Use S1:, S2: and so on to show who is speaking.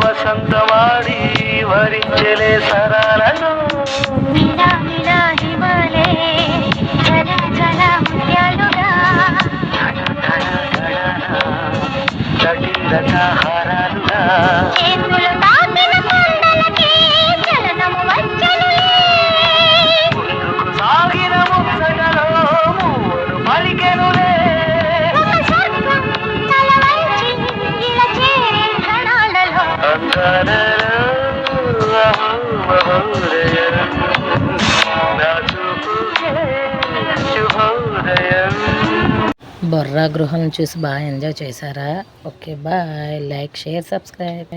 S1: వసంతమాడి వరించలే సరాలను హారాలుగా ముందుకు సాగిన ముచ్చటలో మూవలు పలికెనులే అందాలలో మహోదయం నా చూపుకే శుభోదయం.
S2: బొర్రా గృహం చూసి బాగా ఎంజాయ్ చేశారా? Okay bye. Like, share, subscribe.